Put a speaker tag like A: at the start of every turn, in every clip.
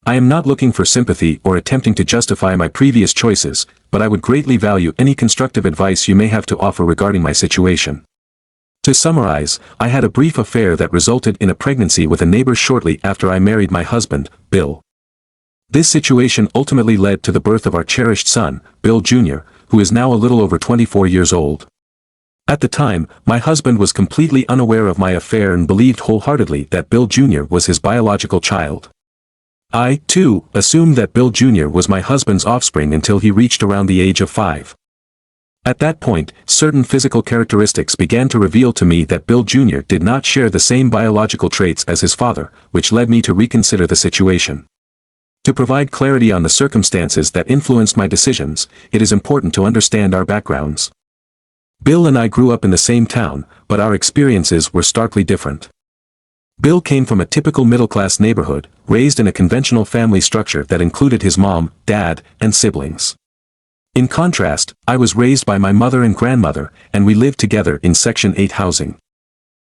A: I am not looking for sympathy or attempting to justify my previous choices, but I would greatly value any constructive advice you may have to offer regarding my situation. To summarize, I had a brief affair that resulted in a pregnancy with a neighbor shortly after I married my husband, Bill. This situation ultimately led to the birth of our cherished son, Bill Jr., who is now a little over 24 years old. At the time, my husband was completely unaware of my affair and believed wholeheartedly that Bill Jr. was his biological child. I, too, assumed that Bill Jr. was my husband's offspring until he reached around the age of 5. At that point, certain physical characteristics began to reveal to me that Bill Jr. did not share the same biological traits as his father, which led me to reconsider the situation. To provide clarity on the circumstances that influenced my decisions, it is important to understand our backgrounds. Bill and I grew up in the same town, but our experiences were starkly different. Bill came from a typical middle-class neighborhood, raised in a conventional family structure that included his mom, dad, and siblings. In contrast, I was raised by my mother and grandmother, and we lived together in Section 8 housing.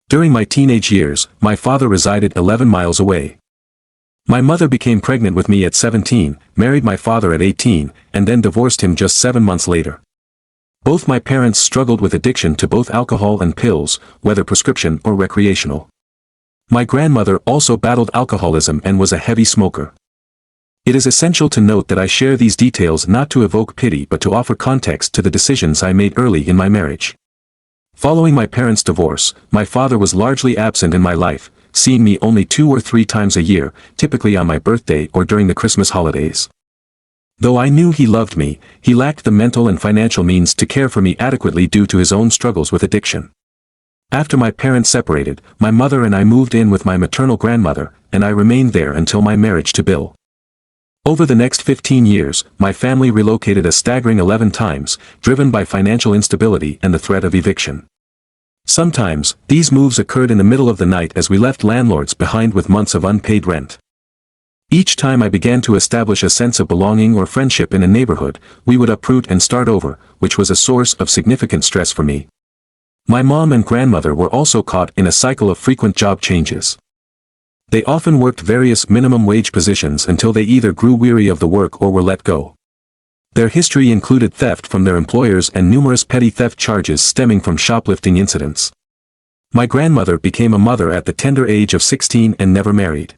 A: During my teenage years, my father resided 11 miles away. My mother became pregnant with me at 17, married my father at 18, and then divorced him just 7 months later. Both my parents struggled with addiction to both alcohol and pills, whether prescription or recreational. My grandmother also battled alcoholism and was a heavy smoker. It is essential to note that I share these details not to evoke pity but to offer context to the decisions I made early in my marriage. Following my parents' divorce, my father was largely absent in my life, seeing me only 2 or 3 times a year, typically on my birthday or during the Christmas holidays. Though I knew he loved me, he lacked the mental and financial means to care for me adequately due to his own struggles with addiction. After my parents separated, my mother and I moved in with my maternal grandmother, and I remained there until my marriage to Bill. Over the next 15 years, my family relocated a staggering 11 times, driven by financial instability and the threat of eviction. Sometimes, these moves occurred in the middle of the night as we left landlords behind with months of unpaid rent. Each time I began to establish a sense of belonging or friendship in a neighborhood, we would uproot and start over, which was a source of significant stress for me. My mom and grandmother were also caught in a cycle of frequent job changes. They often worked various minimum wage positions until they either grew weary of the work or were let go. Their history included theft from their employers and numerous petty theft charges stemming from shoplifting incidents. My grandmother became a mother at the tender age of 16 and never married.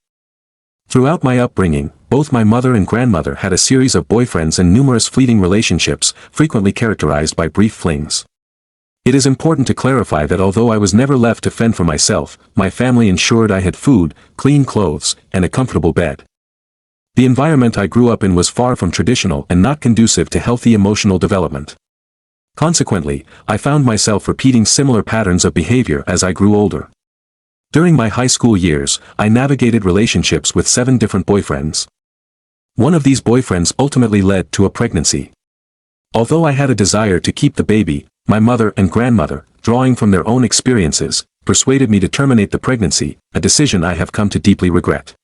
A: Throughout my upbringing, both my mother and grandmother had a series of boyfriends and numerous fleeting relationships, frequently characterized by brief flings. It is important to clarify that although I was never left to fend for myself, my family ensured I had food, clean clothes, and a comfortable bed. The environment I grew up in was far from traditional and not conducive to healthy emotional development. Consequently, I found myself repeating similar patterns of behavior as I grew older. During my high school years, I navigated relationships with 7 different boyfriends. One of these boyfriends ultimately led to a pregnancy. Although I had a desire to keep the baby, my mother and grandmother, drawing from their own experiences, persuaded me to terminate the pregnancy, a decision I have come to deeply regret.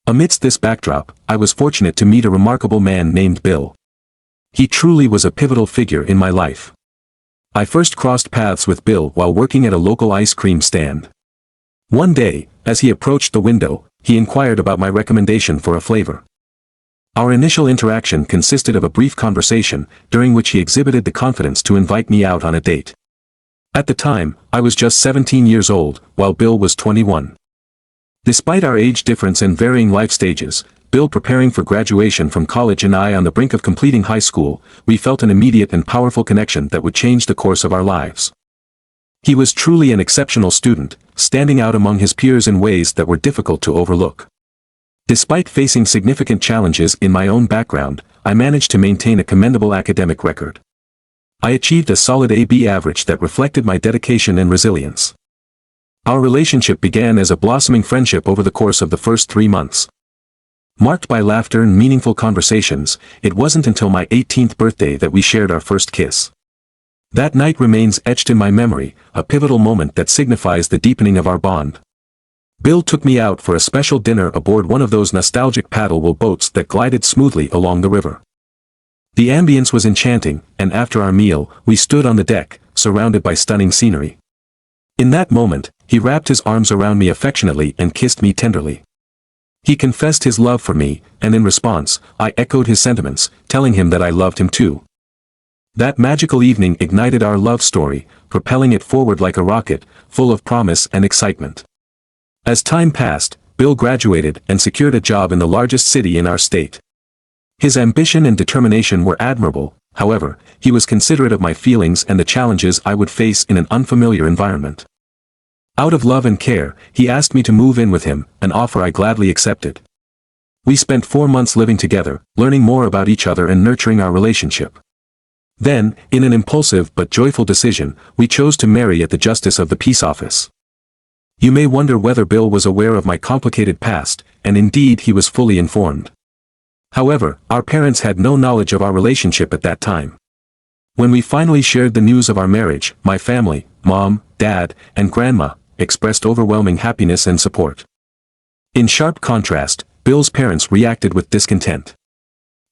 A: Amidst this backdrop, I was fortunate to meet a remarkable man named Bill. He truly was a pivotal figure in my life. I first crossed paths with Bill while working at a local ice cream stand. One day, as he approached the window, he inquired about my recommendation for a flavor. Our initial interaction consisted of a brief conversation, during which he exhibited the confidence to invite me out on a date. At the time, I was just 17 years old, while Bill was 21. Despite our age difference and varying life stages, Bill preparing for graduation from college and I on the brink of completing high school, we felt an immediate and powerful connection that would change the course of our lives. He was truly an exceptional student, standing out among his peers in ways that were difficult to overlook. Despite facing significant challenges in my own background, I managed to maintain a commendable academic record. I achieved a solid AB average that reflected my dedication and resilience. Our relationship began as a blossoming friendship over the course of the first 3 months. Marked by laughter and meaningful conversations, it wasn't until my 18th birthday that we shared our first kiss. That night remains etched in my memory, a pivotal moment that signifies the deepening of our bond. Bill took me out for a special dinner aboard one of those nostalgic paddle-wheel boats that glided smoothly along the river. The ambience was enchanting, and after our meal, we stood on the deck, surrounded by stunning scenery. In that moment, he wrapped his arms around me affectionately and kissed me tenderly. He confessed his love for me, and in response, I echoed his sentiments, telling him that I loved him too. That magical evening ignited our love story, propelling it forward like a rocket, full of promise and excitement. As time passed, Bill graduated and secured a job in the largest city in our state. His ambition and determination were admirable. However, he was considerate of my feelings and the challenges I would face in an unfamiliar environment. Out of love and care, he asked me to move in with him, an offer I gladly accepted. We spent 4 months living together, learning more about each other and nurturing our relationship. Then, in an impulsive but joyful decision, we chose to marry at the Justice of the Peace Office. You may wonder whether Bill was aware of my complicated past, and indeed he was fully informed. However, our parents had no knowledge of our relationship at that time. When we finally shared the news of our marriage, my family, Mom, Dad, and Grandma, expressed overwhelming happiness and support. In sharp contrast, Bill's parents reacted with discontent.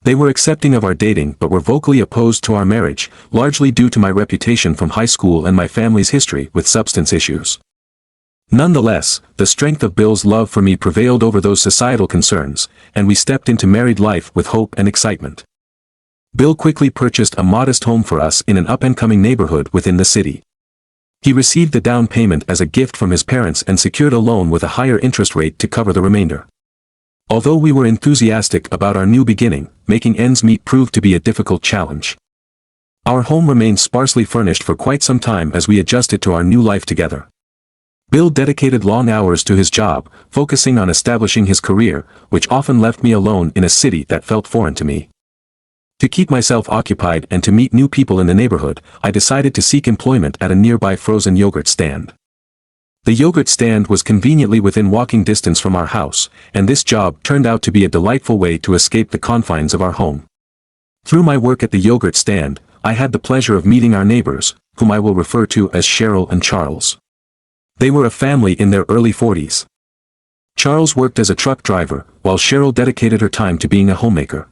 A: They were accepting of our dating but were vocally opposed to our marriage, largely due to my reputation from high school and my family's history with substance issues. Nonetheless, the strength of Bill's love for me prevailed over those societal concerns, and we stepped into married life with hope and excitement. Bill quickly purchased a modest home for us in an up-and-coming neighborhood within the city. He received the down payment as a gift from his parents and secured a loan with a higher interest rate to cover the remainder. Although we were enthusiastic about our new beginning, making ends meet proved to be a difficult challenge. Our home remained sparsely furnished for quite some time as we adjusted to our new life together. Bill dedicated long hours to his job, focusing on establishing his career, which often left me alone in a city that felt foreign to me. To keep myself occupied and to meet new people in the neighborhood, I decided to seek employment at a nearby frozen yogurt stand. The yogurt stand was conveniently within walking distance from our house, and this job turned out to be a delightful way to escape the confines of our home. Through my work at the yogurt stand, I had the pleasure of meeting our neighbors, whom I will refer to as Cheryl and Charles. They were a family in their early 40s. Charles worked as a truck driver, while Cheryl dedicated her time to being a homemaker.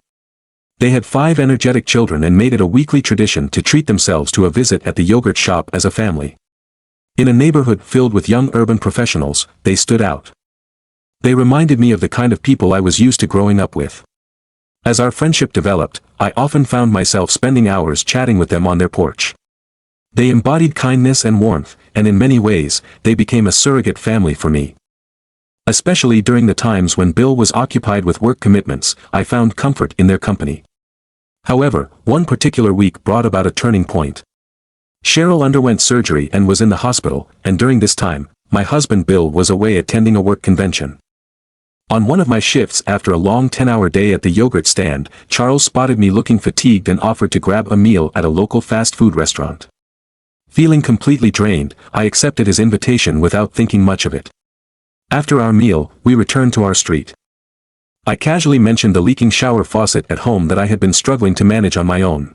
A: They had 5 energetic children and made it a weekly tradition to treat themselves to a visit at the yogurt shop as a family. In a neighborhood filled with young urban professionals, they stood out. They reminded me of the kind of people I was used to growing up with. As our friendship developed, I often found myself spending hours chatting with them on their porch. They embodied kindness and warmth, and in many ways, they became a surrogate family for me. Especially during the times when Bill was occupied with work commitments, I found comfort in their company. However, one particular week brought about a turning point. Cheryl underwent surgery and was in the hospital, and during this time, my husband Bill was away attending a work convention. On one of my shifts after a long 10-hour day at the yogurt stand, Charles spotted me looking fatigued and offered to grab a meal at a local fast food restaurant. Feeling completely drained, I accepted his invitation without thinking much of it. After our meal, we returned to our street. I casually mentioned the leaking shower faucet at home that I had been struggling to manage on my own.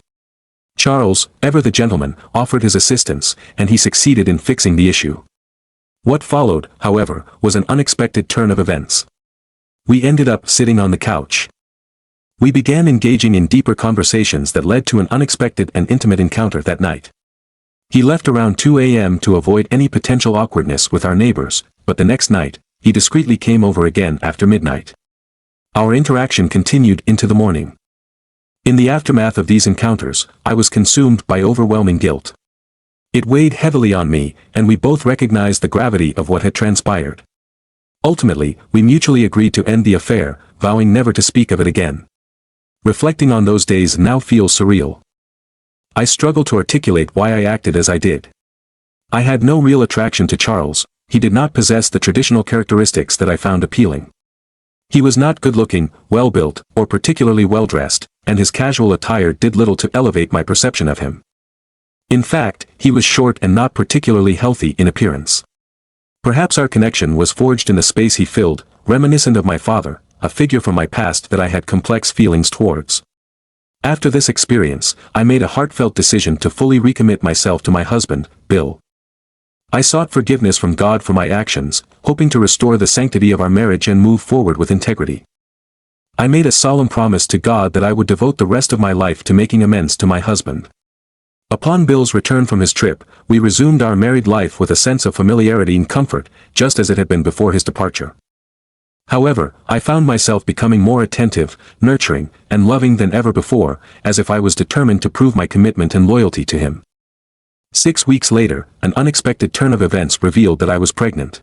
A: Charles, ever the gentleman, offered his assistance, and he succeeded in fixing the issue. What followed, however, was an unexpected turn of events. We ended up sitting on the couch. We began engaging in deeper conversations that led to an unexpected and intimate encounter that night. He left around 2 a.m. to avoid any potential awkwardness with our neighbors, but the next night, he discreetly came over again after midnight. Our interaction continued into the morning. In the aftermath of these encounters, I was consumed by overwhelming guilt. It weighed heavily on me, and we both recognized the gravity of what had transpired. Ultimately, we mutually agreed to end the affair, vowing never to speak of it again. Reflecting on those days now feels surreal. I struggle to articulate why I acted as I did. I had no real attraction to Charles. He did not possess the traditional characteristics that I found appealing. He was not good-looking, well-built, or particularly well-dressed, and his casual attire did little to elevate my perception of him. In fact, he was short and not particularly healthy in appearance. Perhaps our connection was forged in the space he filled, reminiscent of my father, a figure from my past that I had complex feelings towards. After this experience, I made a heartfelt decision to fully recommit myself to my husband, Bill. I sought forgiveness from God for my actions, hoping to restore the sanctity of our marriage and move forward with integrity. I made a solemn promise to God that I would devote the rest of my life to making amends to my husband. Upon Bill's return from his trip, we resumed our married life with a sense of familiarity and comfort, just as it had been before his departure. However, I found myself becoming more attentive, nurturing, and loving than ever before, as if I was determined to prove my commitment and loyalty to him. 6 weeks later, an unexpected turn of events revealed that I was pregnant.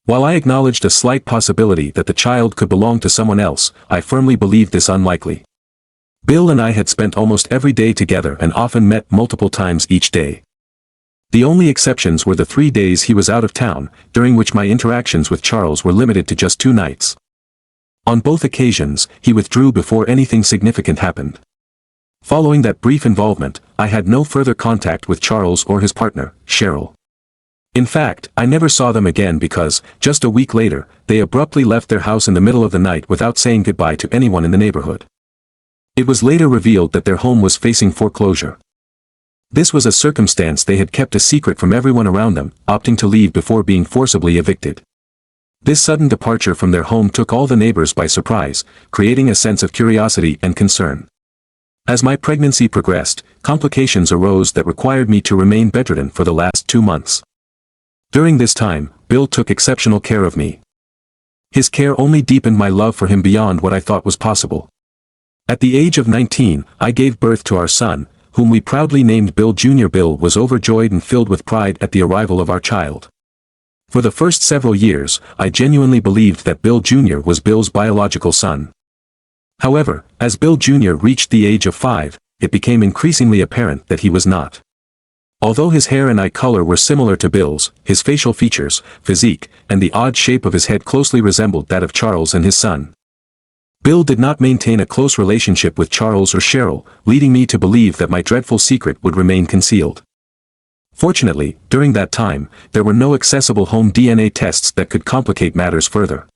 A: While I acknowledged a slight possibility that the child could belong to someone else, I firmly believed this unlikely. Bill and I had spent almost every day together and often met multiple times each day. The only exceptions were the 3 days he was out of town, during which my interactions with Charles were limited to just 2 nights. On both occasions, he withdrew before anything significant happened. Following that brief involvement, I had no further contact with Charles or his partner, Cheryl. In fact, I never saw them again because, just a week later, they abruptly left their house in the middle of the night without saying goodbye to anyone in the neighborhood. It was later revealed that their home was facing foreclosure. This was a circumstance they had kept a secret from everyone around them, opting to leave before being forcibly evicted. This sudden departure from their home took all the neighbors by surprise, creating a sense of curiosity and concern. As my pregnancy progressed, complications arose that required me to remain bedridden for the last 2 months. During this time, Bill took exceptional care of me. His care only deepened my love for him beyond what I thought was possible. At the age of 19, I gave birth to our son, whom we proudly named Bill Jr. Bill was overjoyed and filled with pride at the arrival of our child. For the first several years, I genuinely believed that Bill Jr. was Bill's biological son. However, as Bill Jr. reached the age of 5, it became increasingly apparent that he was not. Although his hair and eye color were similar to Bill's, his facial features, physique, and the odd shape of his head closely resembled that of Charles and his son. Bill did not maintain a close relationship with Charles or Cheryl, leading me to believe that my dreadful secret would remain concealed. Fortunately, during that time, there were no accessible home DNA tests that could complicate matters further.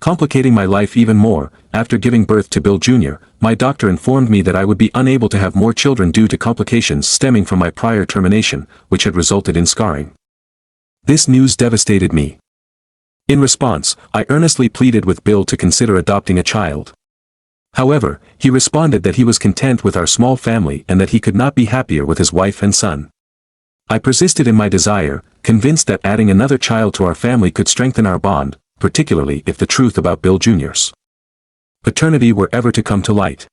A: Complicating my life even more, after giving birth to Bill Jr., my doctor informed me that I would be unable to have more children due to complications stemming from my prior termination, which had resulted in scarring. This news devastated me. In response, I earnestly pleaded with Bill to consider adopting a child. However, he responded that he was content with our small family and that he could not be happier with his wife and son. I persisted in my desire, convinced that adding another child to our family could strengthen our bond, particularly if the truth about Bill Jr.'s paternity were ever to come to light.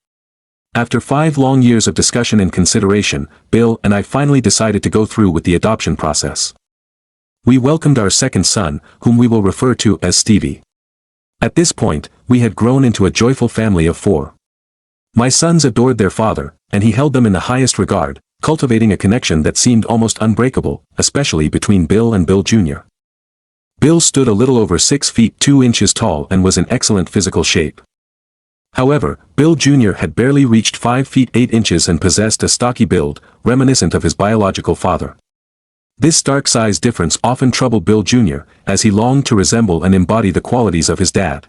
A: After 5 long years of discussion and consideration, Bill and I finally decided to go through with the adoption process. We welcomed our second son, whom we will refer to as Stevie. At this point, we had grown into a joyful family of 4. My sons adored their father, and he held them in the highest regard, cultivating a connection that seemed almost unbreakable, especially between Bill and Bill Jr. Bill stood a little over 6 feet 2 inches tall and was in excellent physical shape. However, Bill Jr. had barely reached 5 feet 8 inches and possessed a stocky build, reminiscent of his biological father. This stark size difference often troubled Bill Jr., as he longed to resemble and embody the qualities of his dad.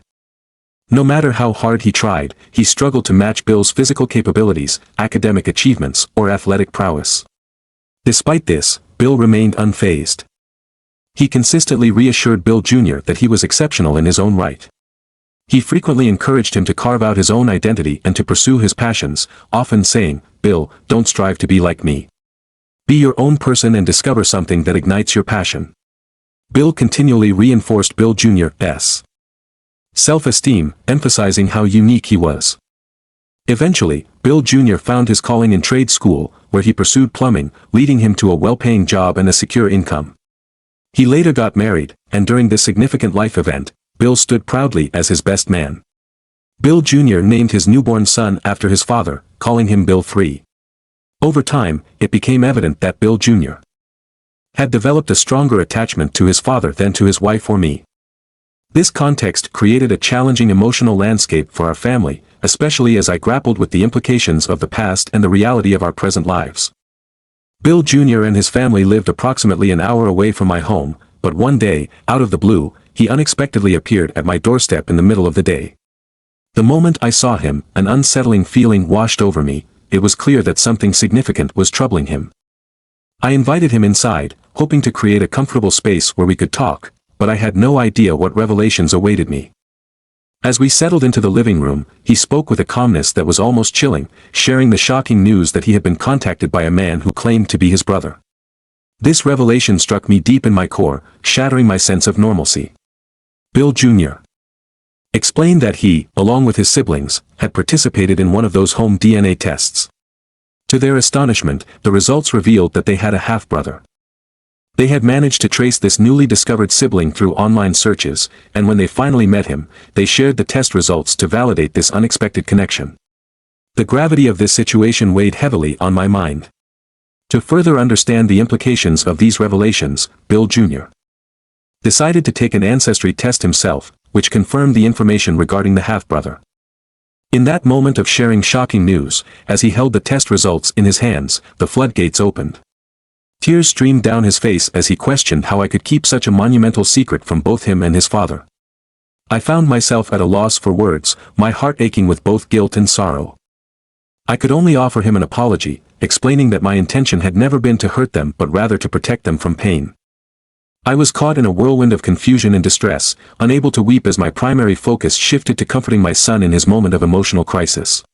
A: No matter how hard he tried, he struggled to match Bill's physical capabilities, academic achievements, or athletic prowess. Despite this, Bill remained unfazed. He consistently reassured Bill Jr. that he was exceptional in his own right. He frequently encouraged him to carve out his own identity and to pursue his passions, often saying, "Bill, don't strive to be like me. Be your own person and discover something that ignites your passion." Bill continually reinforced Bill Jr.'s self-esteem, emphasizing how unique he was. Eventually, Bill Jr. found his calling in trade school, where he pursued plumbing, leading him to a well-paying job and a secure income. He later got married, and during this significant life event, Bill stood proudly as his best man. Bill Jr. named his newborn son after his father, calling him Bill III. Over time, it became evident that Bill Jr. had developed a stronger attachment to his father than to his wife or me. This context created a challenging emotional landscape for our family, especially as I grappled with the implications of the past and the reality of our present lives. Bill Jr. and his family lived approximately an hour away from my home, but one day, out of the blue, he unexpectedly appeared at my doorstep in the middle of the day. The moment I saw him, an unsettling feeling washed over me. It was clear that something significant was troubling him. I invited him inside, hoping to create a comfortable space where we could talk, but I had no idea what revelations awaited me. As we settled into the living room, he spoke with a calmness that was almost chilling, sharing the shocking news that he had been contacted by a man who claimed to be his brother. This revelation struck me deep in my core, shattering my sense of normalcy. Bill Jr. explained that he, along with his siblings, had participated in one of those home DNA tests. To their astonishment, the results revealed that they had a half-brother. They had managed to trace this newly discovered sibling through online searches, and when they finally met him, they shared the test results to validate this unexpected connection. The gravity of this situation weighed heavily on my mind. To further understand the implications of these revelations, Bill Jr. decided to take an ancestry test himself, which confirmed the information regarding the half-brother. In that moment of sharing shocking news, as he held the test results in his hands, the floodgates opened. Tears streamed down his face as he questioned how I could keep such a monumental secret from both him and his father. I found myself at a loss for words, my heart aching with both guilt and sorrow. I could only offer him an apology, explaining that my intention had never been to hurt them but rather to protect them from pain. I was caught in a whirlwind of confusion and distress, unable to weep as my primary focus shifted to comforting my son in his moment of emotional crisis.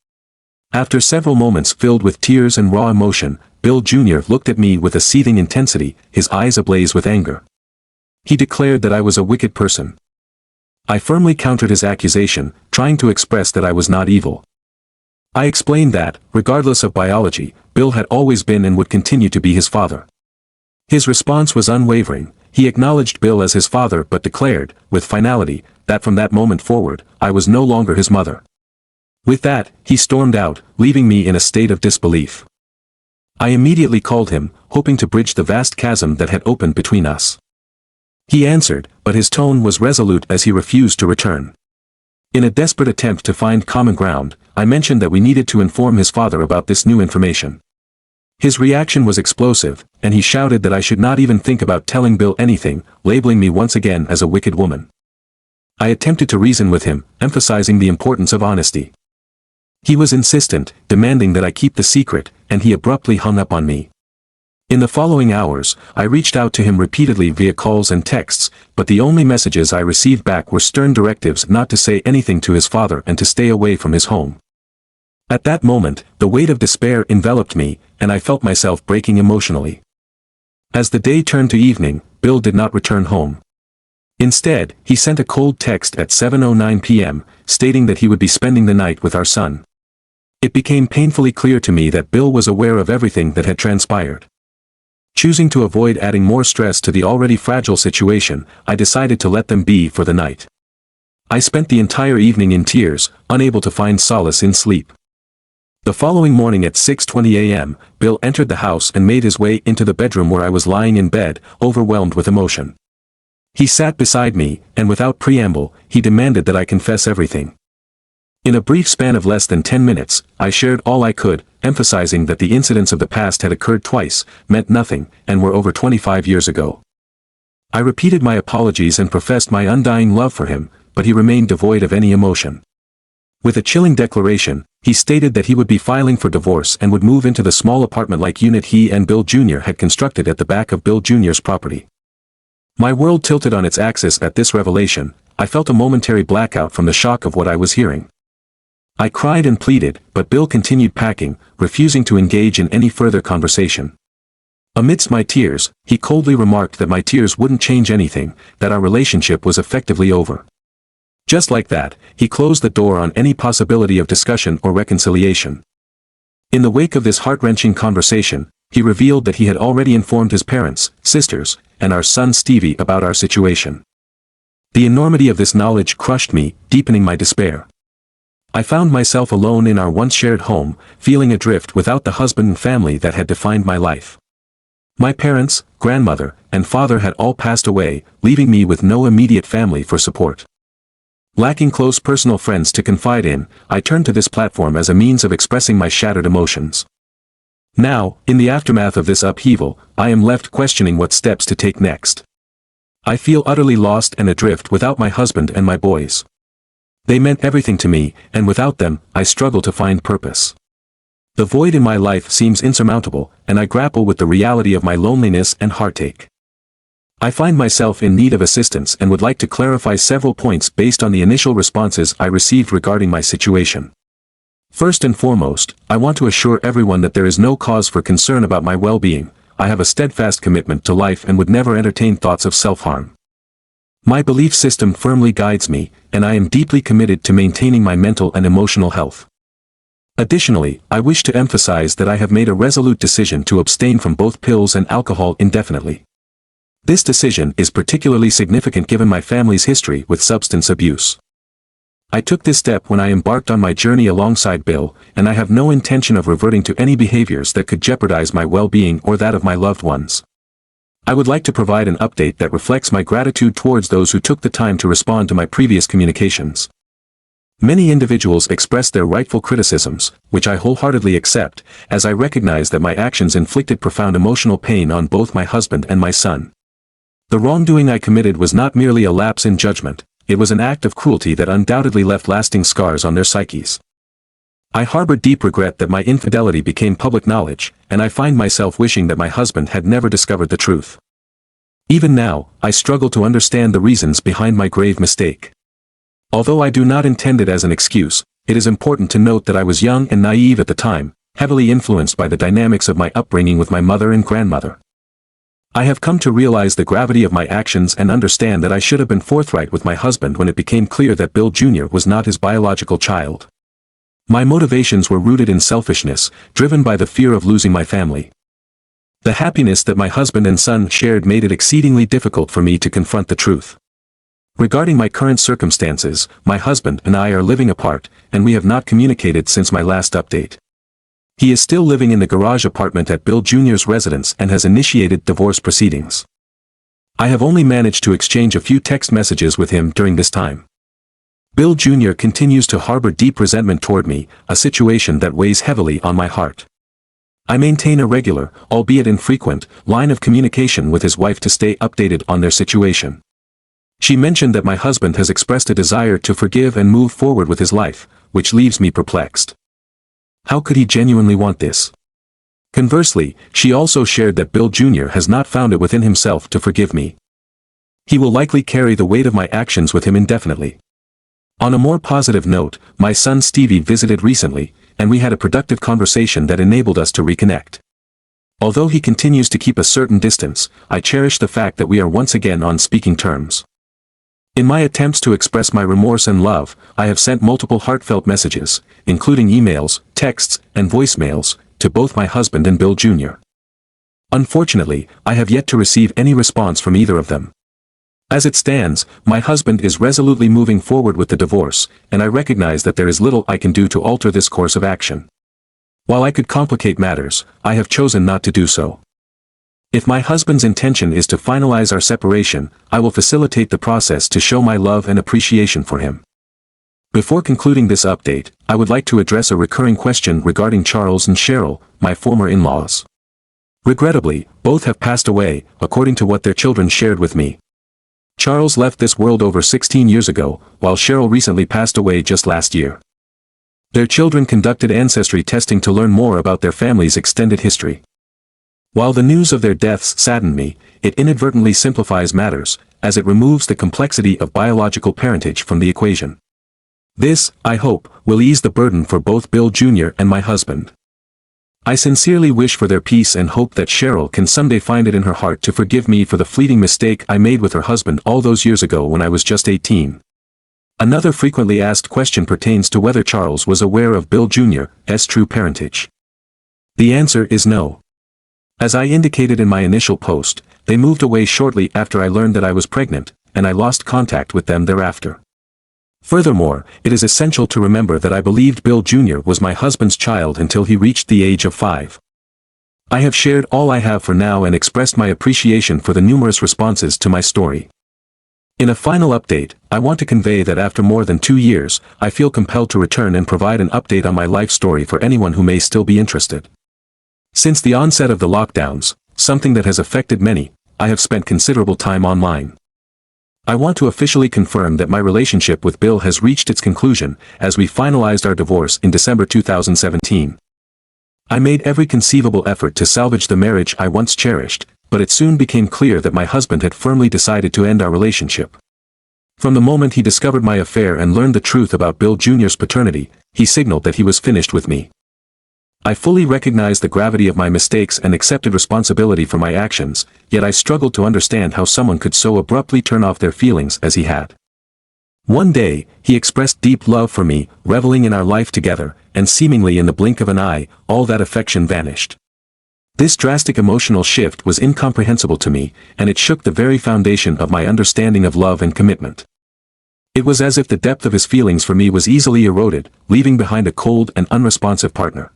A: After several moments filled with tears and raw emotion, Bill Jr. looked at me with a seething intensity, his eyes ablaze with anger. He declared that I was a wicked person. I firmly countered his accusation, trying to express that I was not evil. I explained that, regardless of biology, Bill had always been and would continue to be his father. His response was unwavering. He acknowledged Bill as his father but declared, with finality, that from that moment forward, I was no longer his mother. With that, he stormed out, leaving me in a state of disbelief. I immediately called him, hoping to bridge the vast chasm that had opened between us. He answered, but his tone was resolute as he refused to return. In a desperate attempt to find common ground, I mentioned that we needed to inform his father about this new information. His reaction was explosive, and he shouted that I should not even think about telling Bill anything, labeling me once again as a wicked woman. I attempted to reason with him, emphasizing the importance of honesty. He was insistent, demanding that I keep the secret, and he abruptly hung up on me. In the following hours, I reached out to him repeatedly via calls and texts, but the only messages I received back were stern directives not to say anything to his father and to stay away from his home. At that moment, the weight of despair enveloped me, and I felt myself breaking emotionally. As the day turned to evening, Bill did not return home. Instead, he sent a cold text at 7:09 p.m., stating that he would be spending the night with our son. It became painfully clear to me that Bill was aware of everything that had transpired. Choosing to avoid adding more stress to the already fragile situation, I decided to let them be for the night. I spent the entire evening in tears, unable to find solace in sleep. The following morning at 6:20 a.m., Bill entered the house and made his way into the bedroom where I was lying in bed, overwhelmed with emotion. He sat beside me, and without preamble, he demanded that I confess everything. In a brief span of less than 10 minutes, I shared all I could, emphasizing that the incidents of the past had occurred twice, meant nothing, and were over 25 years ago. I repeated my apologies and professed my undying love for him, but he remained devoid of any emotion. With a chilling declaration, he stated that he would be filing for divorce and would move into the small apartment-like unit he and Bill Jr. had constructed at the back of Bill Jr.'s property. My world tilted on its axis at this revelation. I felt a momentary blackout from the shock of what I was hearing. I cried and pleaded, but Bill continued packing, refusing to engage in any further conversation. Amidst my tears, he coldly remarked that my tears wouldn't change anything, that our relationship was effectively over. Just like that, he closed the door on any possibility of discussion or reconciliation. In the wake of this heart-wrenching conversation, he revealed that he had already informed his parents, sisters, and our son Stevie about our situation. The enormity of this knowledge crushed me, deepening my despair. I found myself alone in our once shared home, feeling adrift without the husband and family that had defined my life. My parents, grandmother, and father had all passed away, leaving me with no immediate family for support. Lacking close personal friends to confide in, I turned to this platform as a means of expressing my shattered emotions. Now, in the aftermath of this upheaval, I am left questioning what steps to take next. I feel utterly lost and adrift without my husband and my boys. They meant everything to me, and without them, I struggle to find purpose. The void in my life seems insurmountable, and I grapple with the reality of my loneliness and heartache. I find myself in need of assistance and would like to clarify several points based on the initial responses I received regarding my situation. First and foremost, I want to assure everyone that there is no cause for concern about my well-being. I have a steadfast commitment to life and would never entertain thoughts of self-harm. My belief system firmly guides me, and I am deeply committed to maintaining my mental and emotional health. Additionally, I wish to emphasize that I have made a resolute decision to abstain from both pills and alcohol indefinitely. This decision is particularly significant given my family's history with substance abuse. I took this step when I embarked on my journey alongside Bill, and I have no intention of reverting to any behaviors that could jeopardize my well-being or that of my loved ones. I would like to provide an update that reflects my gratitude towards those who took the time to respond to my previous communications. Many individuals expressed their rightful criticisms, which I wholeheartedly accept, as I recognize that my actions inflicted profound emotional pain on both my husband and my son. The wrongdoing I committed was not merely a lapse in judgment, it was an act of cruelty that undoubtedly left lasting scars on their psyches. I harbor deep regret that my infidelity became public knowledge, and I find myself wishing that my husband had never discovered the truth. Even now, I struggle to understand the reasons behind my grave mistake. Although I do not intend it as an excuse, it is important to note that I was young and naive at the time, heavily influenced by the dynamics of my upbringing with my mother and grandmother. I have come to realize the gravity of my actions and understand that I should have been forthright with my husband when it became clear that Bill Jr. was not his biological child. My motivations were rooted in selfishness, driven by the fear of losing my family. The happiness that my husband and son shared made it exceedingly difficult for me to confront the truth. Regarding my current circumstances, my husband and I are living apart, and we have not communicated since my last update. He is still living in the garage apartment at Bill Jr.'s residence and has initiated divorce proceedings. I have only managed to exchange a few text messages with him during this time. Bill Jr. continues to harbor deep resentment toward me, a situation that weighs heavily on my heart. I maintain a regular, albeit infrequent, line of communication with his wife to stay updated on their situation. She mentioned that my husband has expressed a desire to forgive and move forward with his life, which leaves me perplexed. How could he genuinely want this? Conversely, she also shared that Bill Jr. has not found it within himself to forgive me. He will likely carry the weight of my actions with him indefinitely. On a more positive note, my son Stevie visited recently, and we had a productive conversation that enabled us to reconnect. Although he continues to keep a certain distance, I cherish the fact that we are once again on speaking terms. In my attempts to express my remorse and love, I have sent multiple heartfelt messages, including emails, texts, and voicemails, to both my husband and Bill Jr. Unfortunately, I have yet to receive any response from either of them. As it stands, my husband is resolutely moving forward with the divorce, and I recognize that there is little I can do to alter this course of action. While I could complicate matters, I have chosen not to do so. If my husband's intention is to finalize our separation, I will facilitate the process to show my love and appreciation for him. Before concluding this update, I would like to address a recurring question regarding Charles and Cheryl, my former in-laws. Regrettably, both have passed away, according to what their children shared with me. Charles left this world over 16 years ago, while Cheryl recently passed away just last year. Their children conducted ancestry testing to learn more about their family's extended history. While the news of their deaths saddened me, it inadvertently simplifies matters, as it removes the complexity of biological parentage from the equation. This, I hope, will ease the burden for both Bill Jr. and my husband. I sincerely wish for their peace and hope that Cheryl can someday find it in her heart to forgive me for the fleeting mistake I made with her husband all those years ago when I was just 18. Another frequently asked question pertains to whether Charles was aware of Bill Jr.'s true parentage. The answer is no. As I indicated in my initial post, they moved away shortly after I learned that I was pregnant, and I lost contact with them thereafter. Furthermore, it is essential to remember that I believed Bill Jr. was my husband's child until he reached the age of 5. I have shared all I have for now and expressed my appreciation for the numerous responses to my story. In a final update, I want to convey that after more than 2 years, I feel compelled to return and provide an update on my life story for anyone who may still be interested. Since the onset of the lockdowns, something that has affected many, I have spent considerable time online. I want to officially confirm that my relationship with Bill has reached its conclusion, as we finalized our divorce in December 2017. I made every conceivable effort to salvage the marriage I once cherished, but it soon became clear that my husband had firmly decided to end our relationship. From the moment he discovered my affair and learned the truth about Bill Jr.'s paternity, he signaled that he was finished with me. I fully recognized the gravity of my mistakes and accepted responsibility for my actions, yet I struggled to understand how someone could so abruptly turn off their feelings as he had. One day, he expressed deep love for me, reveling in our life together, and seemingly in the blink of an eye, all that affection vanished. This drastic emotional shift was incomprehensible to me, and it shook the very foundation of my understanding of love and commitment. It was as if the depth of his feelings for me was easily eroded, leaving behind a cold and unresponsive partner.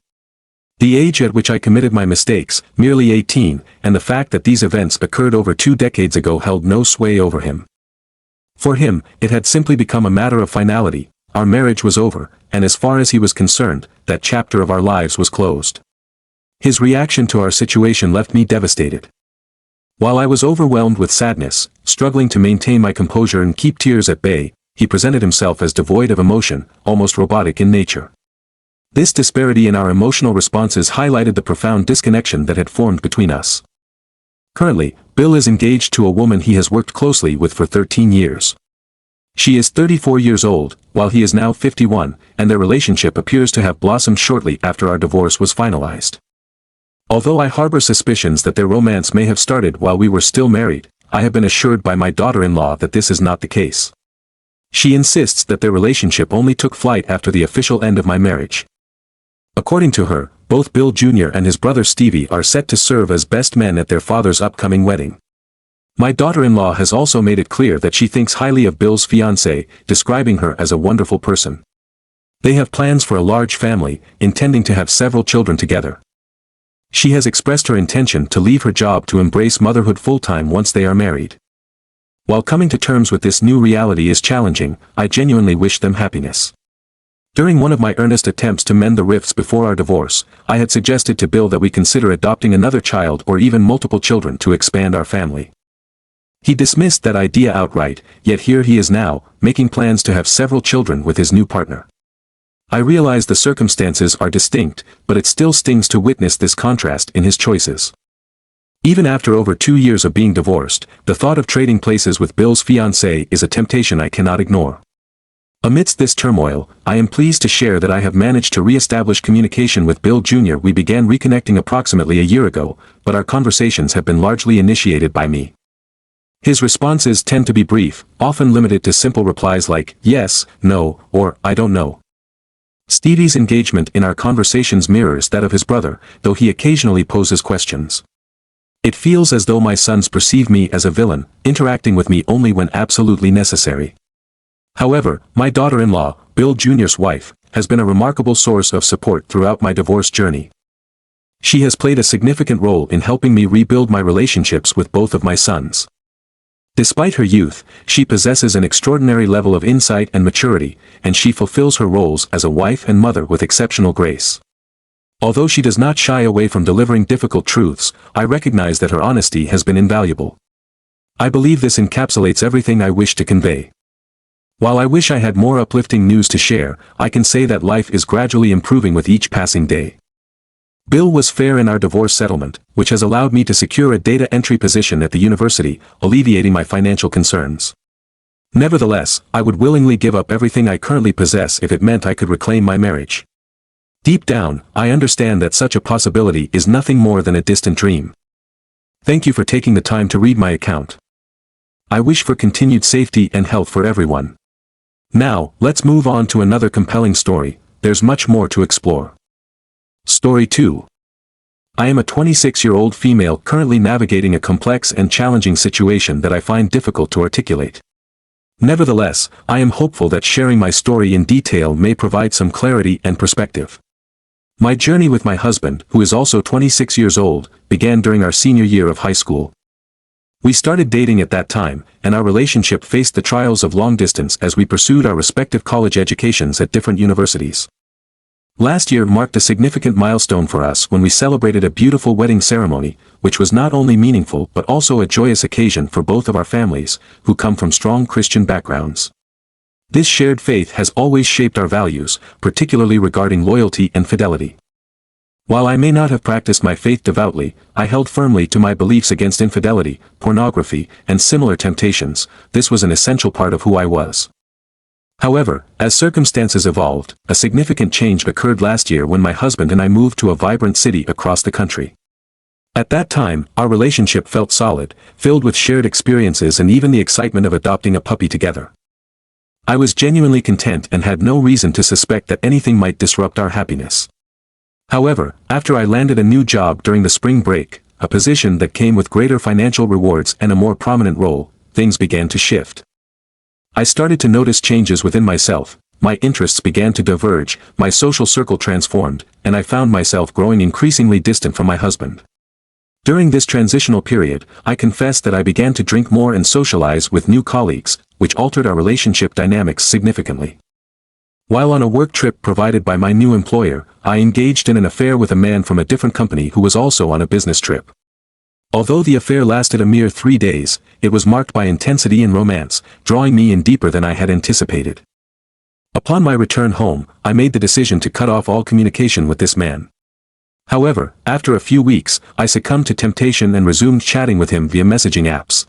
A: The age at which I committed my mistakes, merely 18, and the fact that these events occurred over 2 decades ago held no sway over him. For him, it had simply become a matter of finality. Our marriage was over, and as far as he was concerned, that chapter of our lives was closed. His reaction to our situation left me devastated. While I was overwhelmed with sadness, struggling to maintain my composure and keep tears at bay, he presented himself as devoid of emotion, almost robotic in nature. This disparity in our emotional responses highlighted the profound disconnection that had formed between us. Currently, Bill is engaged to a woman he has worked closely with for 13 years. She is 34 years old, while he is now 51, and their relationship appears to have blossomed shortly after our divorce was finalized. Although I harbor suspicions that their romance may have started while we were still married, I have been assured by my daughter-in-law that this is not the case. She insists that their relationship only took flight after the official end of my marriage. According to her, both Bill Jr. and his brother Stevie are set to serve as best men at their father's upcoming wedding. My daughter-in-law has also made it clear that she thinks highly of Bill's fiancée, describing her as a wonderful person. They have plans for a large family, intending to have several children together. She has expressed her intention to leave her job to embrace motherhood full-time once they are married. While coming to terms with this new reality is challenging, I genuinely wish them happiness. During one of my earnest attempts to mend the rifts before our divorce, I had suggested to Bill that we consider adopting another child or even multiple children to expand our family. He dismissed that idea outright, yet here he is now, making plans to have several children with his new partner. I realize the circumstances are distinct, but it still stings to witness this contrast in his choices. Even after over 2 years of being divorced, the thought of trading places with Bill's fiancée is a temptation I cannot ignore. Amidst this turmoil, I am pleased to share that I have managed to re-establish communication with Bill Jr. We began reconnecting approximately a year ago, but our conversations have been largely initiated by me. His responses tend to be brief, often limited to simple replies like, yes, no, or I don't know. Stevie's engagement in our conversations mirrors that of his brother, though he occasionally poses questions. It feels as though my sons perceive me as a villain, interacting with me only when absolutely necessary. However, my daughter-in-law, Bill Jr.'s wife, has been a remarkable source of support throughout my divorce journey. She has played a significant role in helping me rebuild my relationships with both of my sons. Despite her youth, she possesses an extraordinary level of insight and maturity, and she fulfills her roles as a wife and mother with exceptional grace. Although she does not shy away from delivering difficult truths, I recognize that her honesty has been invaluable. I believe this encapsulates everything I wish to convey. While I wish I had more uplifting news to share, I can say that life is gradually improving with each passing day. Bill was fair in our divorce settlement, which has allowed me to secure a data entry position at the university, alleviating my financial concerns. Nevertheless, I would willingly give up everything I currently possess if it meant I could reclaim my marriage. Deep down, I understand that such a possibility is nothing more than a distant dream. Thank you for taking the time to read my account. I wish for continued safety and health for everyone. Now, let's move on to another compelling story. There's much more to explore. Story 2. I am a 26-year-old female currently navigating a complex and challenging situation that I find difficult to articulate. Nevertheless, I am hopeful that sharing my story in detail may provide some clarity and perspective. My journey with my husband, who is also 26 years old, began during our senior year of high school. We started dating at that time, and our relationship faced the trials of long distance as we pursued our respective college educations at different universities. Last year marked a significant milestone for us when we celebrated a beautiful wedding ceremony, which was not only meaningful but also a joyous occasion for both of our families, who come from strong Christian backgrounds. This shared faith has always shaped our values, particularly regarding loyalty and fidelity. While I may not have practiced my faith devoutly, I held firmly to my beliefs against infidelity, pornography, and similar temptations. This was an essential part of who I was. However, as circumstances evolved, a significant change occurred last year when my husband and I moved to a vibrant city across the country. At that time, our relationship felt solid, filled with shared experiences and even the excitement of adopting a puppy together. I was genuinely content and had no reason to suspect that anything might disrupt our happiness. However, after I landed a new job during the spring break, a position that came with greater financial rewards and a more prominent role, things began to shift. I started to notice changes within myself, my interests began to diverge, my social circle transformed, and I found myself growing increasingly distant from my husband. During this transitional period, I confess that I began to drink more and socialize with new colleagues, which altered our relationship dynamics significantly. While on a work trip provided by my new employer, I engaged in an affair with a man from a different company who was also on a business trip. Although the affair lasted a mere 3 days, it was marked by intensity and romance, drawing me in deeper than I had anticipated. Upon my return home, I made the decision to cut off all communication with this man. However, after a few weeks, I succumbed to temptation and resumed chatting with him via messaging apps.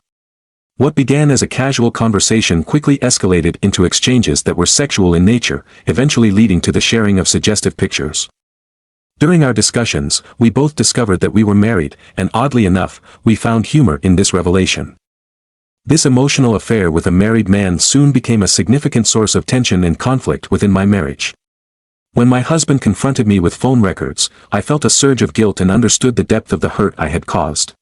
A: What began as a casual conversation quickly escalated into exchanges that were sexual in nature, eventually leading to the sharing of suggestive pictures. During our discussions, we both discovered that we were married, and oddly enough, we found humor in this revelation. This emotional affair with a married man soon became a significant source of tension and conflict within my marriage. When my husband confronted me with phone records, I felt a surge of guilt and understood the depth of the hurt I had caused.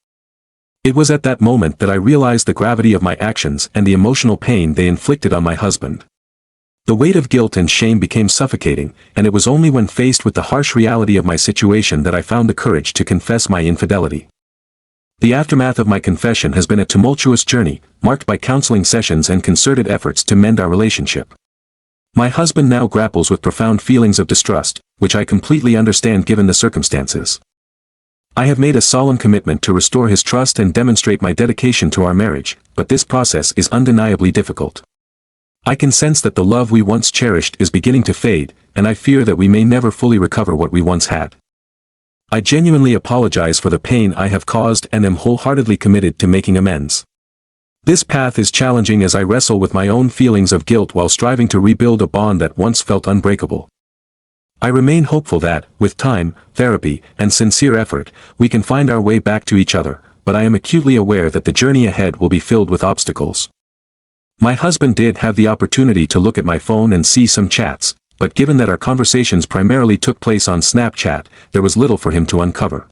A: It was at that moment that I realized the gravity of my actions and the emotional pain they inflicted on my husband. The weight of guilt and shame became suffocating, and it was only when faced with the harsh reality of my situation that I found the courage to confess my infidelity. The aftermath of my confession has been a tumultuous journey, marked by counseling sessions and concerted efforts to mend our relationship. My husband now grapples with profound feelings of distrust, which I completely understand given the circumstances. I have made a solemn commitment to restore his trust and demonstrate my dedication to our marriage, but this process is undeniably difficult. I can sense that the love we once cherished is beginning to fade, and I fear that we may never fully recover what we once had. I genuinely apologize for the pain I have caused and am wholeheartedly committed to making amends. This path is challenging as I wrestle with my own feelings of guilt while striving to rebuild a bond that once felt unbreakable. I remain hopeful that, with time, therapy, and sincere effort, we can find our way back to each other, but I am acutely aware that the journey ahead will be filled with obstacles. My husband did have the opportunity to look at my phone and see some chats, but given that our conversations primarily took place on Snapchat, there was little for him to uncover.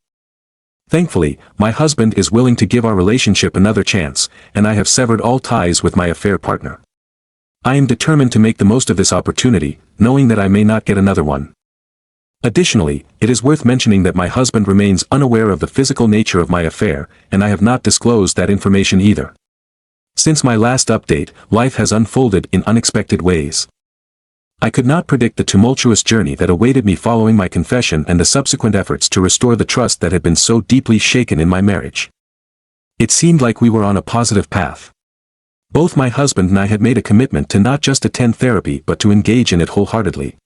A: Thankfully, my husband is willing to give our relationship another chance, and I have severed all ties with my affair partner. I am determined to make the most of this opportunity, knowing that I may not get another one. Additionally, it is worth mentioning that my husband remains unaware of the physical nature of my affair, and I have not disclosed that information either. Since my last update, life has unfolded in unexpected ways. I could not predict the tumultuous journey that awaited me following my confession and the subsequent efforts to restore the trust that had been so deeply shaken in my marriage. It seemed like we were on a positive path. Both my husband and I had made a commitment to not just attend therapy but to engage in it wholeheartedly.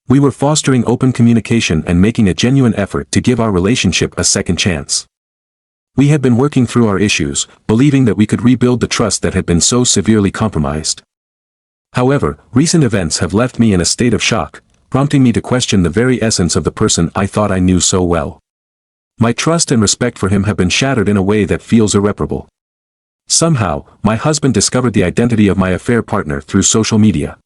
A: We were fostering open communication and making a genuine effort to give our relationship a second chance. We had been working through our issues, believing that we could rebuild the trust that had been so severely compromised. However, recent events have left me in a state of shock, prompting me to question the very essence of the person I thought I knew so well. My trust and respect for him have been shattered in a way that feels irreparable. Somehow, my husband discovered the identity of my affair partner through social media.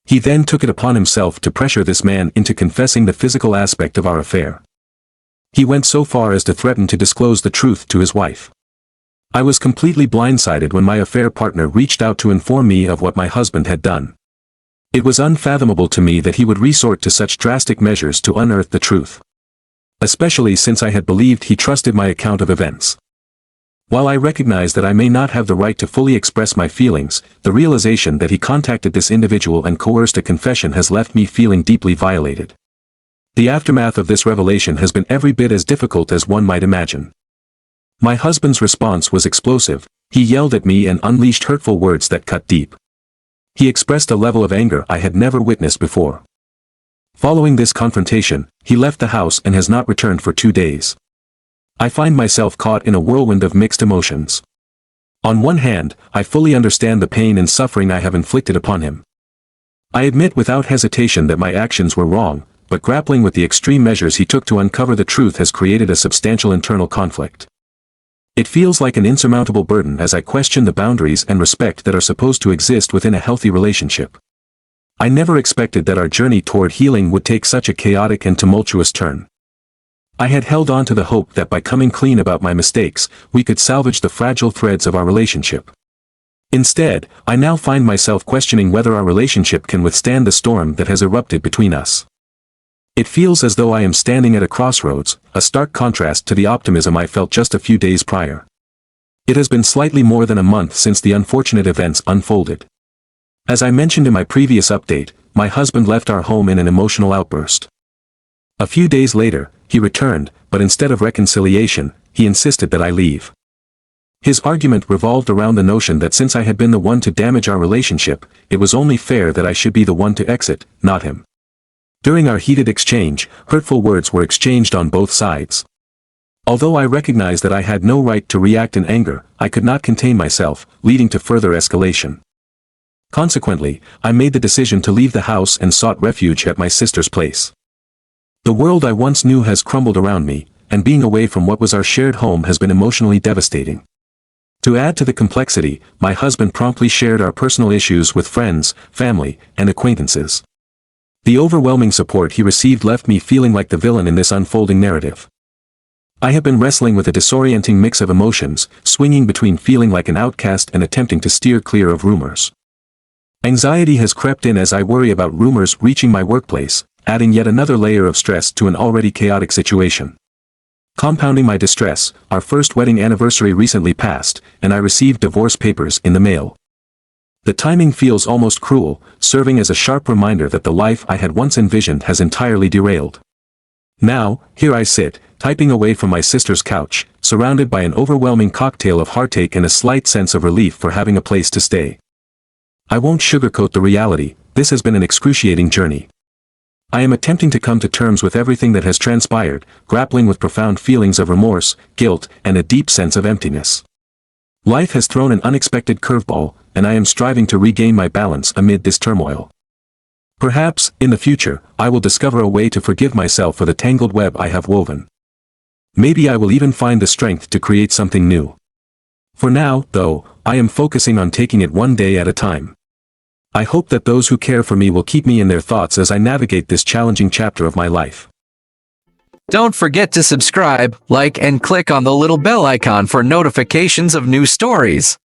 A: He then took it upon himself to pressure this man into confessing the physical aspect of our affair. He went so far as to threaten to disclose the truth to his wife. I was completely blindsided when my affair partner reached out to inform me of what my husband had done. It was unfathomable to me that he would resort to such drastic measures to unearth the truth. Especially since I had believed he trusted my account of events. While I recognize that I may not have the right to fully express my feelings, the realization that he contacted this individual and coerced a confession has left me feeling deeply violated. The aftermath of this revelation has been every bit as difficult as one might imagine. My husband's response was explosive. He yelled at me and unleashed hurtful words that cut deep. He expressed a level of anger I had never witnessed before. Following this confrontation, he left the house and has not returned for 2 days. I find myself caught in a whirlwind of mixed emotions. On one hand, I fully understand the pain and suffering I have inflicted upon him. I admit without hesitation that my actions were wrong, but grappling with the extreme measures he took to uncover the truth has created a substantial internal conflict. It feels like an insurmountable burden as I question the boundaries and respect that are supposed to exist within a healthy relationship. I never expected that our journey toward healing would take such a chaotic and tumultuous turn. I had held on to the hope that by coming clean about my mistakes, we could salvage the fragile threads of our relationship. Instead, I now find myself questioning whether our relationship can withstand the storm that has erupted between us. It feels as though I am standing at a crossroads, a stark contrast to the optimism I felt just a few days prior. It has been slightly more than a month since the unfortunate events unfolded. As I mentioned in my previous update, my husband left our home in an emotional outburst. A few days later, he returned, but instead of reconciliation, he insisted that I leave. His argument revolved around the notion that since I had been the one to damage our relationship, it was only fair that I should be the one to exit, not him. During our heated exchange, hurtful words were exchanged on both sides. Although I recognized that I had no right to react in anger, I could not contain myself, leading to further escalation. Consequently, I made the decision to leave the house and sought refuge at my sister's place. The world I once knew has crumbled around me, and being away from what was our shared home has been emotionally devastating. To add to the complexity, my husband promptly shared our personal issues with friends, family, and acquaintances. The overwhelming support he received left me feeling like the villain in this unfolding narrative. I have been wrestling with a disorienting mix of emotions, swinging between feeling like an outcast and attempting to steer clear of rumors. Anxiety has crept in as I worry about rumors reaching my workplace, adding yet another layer of stress to an already chaotic situation. Compounding my distress, our first wedding anniversary recently passed, and I received divorce papers in the mail. The timing feels almost cruel, serving as a sharp reminder that the life I had once envisioned has entirely derailed. Now, here I sit, typing away from my sister's couch, surrounded by an overwhelming cocktail of heartache and a slight sense of relief for having a place to stay. I won't sugarcoat the reality, this has been an excruciating journey. I am attempting to come to terms with everything that has transpired, grappling with profound feelings of remorse, guilt, and a deep sense of emptiness. Life has thrown an unexpected curveball, and I am striving to regain my balance amid this turmoil. Perhaps, in the future, I will discover a way to forgive myself for the tangled web I have woven. Maybe I will even find the strength to create something new. For now, though, I am focusing on taking it one day at a time. I hope that those who care for me will keep me in their thoughts as I navigate this challenging chapter of my life.
B: Don't forget to subscribe, like, and click on the little bell icon for notifications of new stories.